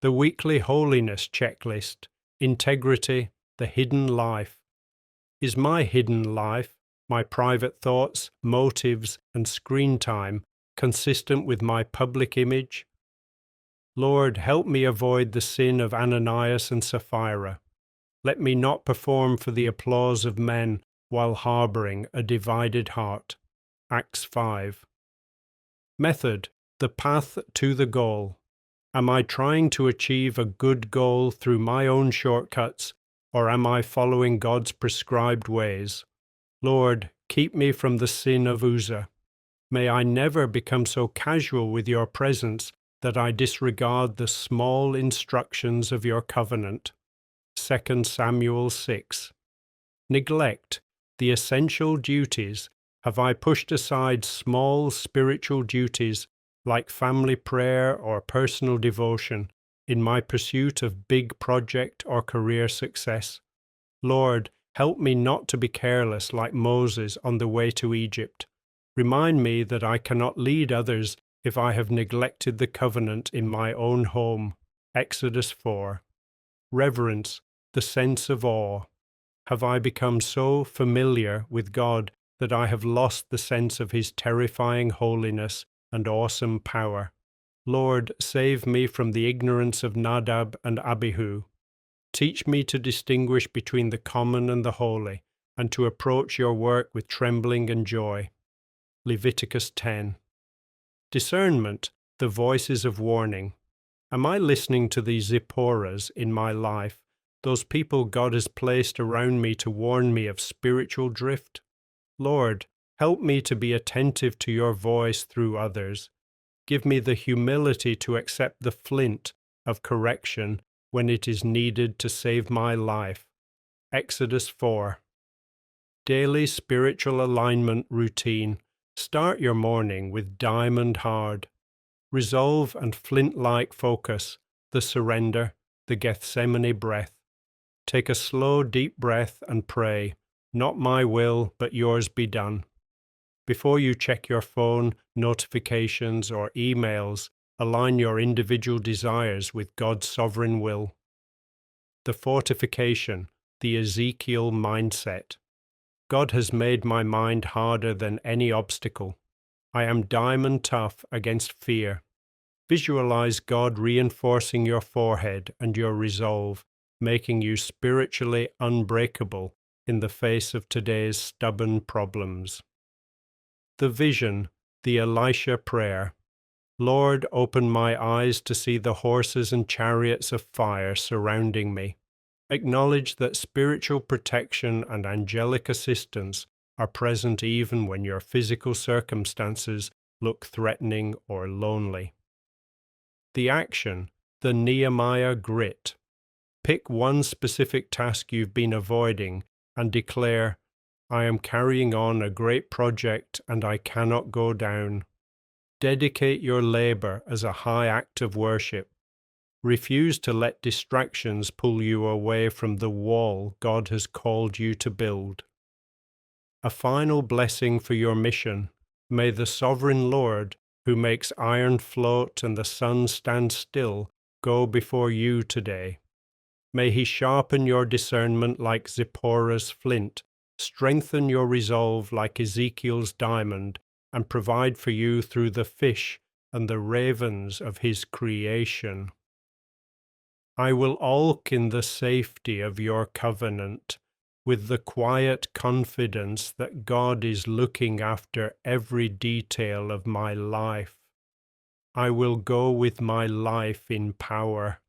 The weekly holiness checklist, integrity, the hidden life. Is my hidden life, my private thoughts, motives, and screen time consistent with my public image? Lord, help me avoid the sin of Ananias and Sapphira. Let me not perform for the applause of men while harboring a divided heart. Acts 5. Method: the path to the goal. Am I trying to achieve a good goal through my own shortcuts, or am I following God's prescribed ways? Lord, keep me from the sin of Uzzah. May I never become so casual with your presence that I disregard the small instructions of your covenant. 2 Samuel 6. Neglect the essential duties. Have I pushed aside small spiritual duties like family prayer or personal devotion in my pursuit of big project or career success? Lord, help me not to be careless like Moses on the way to Egypt. Remind me that I cannot lead others if I have neglected the covenant in my own home. Exodus 4. Reverence, the sense of awe. Have I become so familiar with God that I have lost the sense of His terrifying holiness and awesome power? Lord, save me from the ignorance of Nadab and Abihu. Teach me to distinguish between the common and the holy, and to approach your work with trembling and joy. Leviticus 10. Discernment, the voices of warning. Am I listening to the Zipporahs in my life, those people God has placed around me to warn me of spiritual drift? Lord, help me to be attentive to your voice through others. Give me the humility to accept the flint of correction when it is needed to save my life. Exodus 4. Daily spiritual alignment routine. Start your morning with diamond hard. Resolve and flint-like focus, the surrender, the Gethsemane breath. Take a slow, deep breath and pray, not my will, but yours be done. Before you check your phone, notifications, or emails, align your individual desires with God's sovereign will. The fortification, the Ezekiel mindset. God has made my mind harder than any obstacle. I am diamond tough against fear. Visualize God reinforcing your forehead and your resolve, making you spiritually unbreakable in the face of today's stubborn problems. The vision, the Elisha prayer. Lord, open my eyes to see the horses and chariots of fire surrounding me. Acknowledge that spiritual protection and angelic assistance are present even when your physical circumstances look threatening or lonely. The action, the Nehemiah grit. Pick one specific task you've been avoiding and declare, I am carrying on a great project and I cannot go down. Dedicate your labor as a high act of worship. Refuse to let distractions pull you away from the wall God has called you to build. A final blessing for your mission. May the sovereign Lord, who makes iron float and the sun stand still, go before you today. May He sharpen your discernment like Zipporah's flint, strengthen your resolve like Ezekiel's diamond, and provide for you through the fish and the ravens of His creation. I will walk in the safety of your covenant, with the quiet confidence that God is looking after every detail of my life. I will go with my life in power,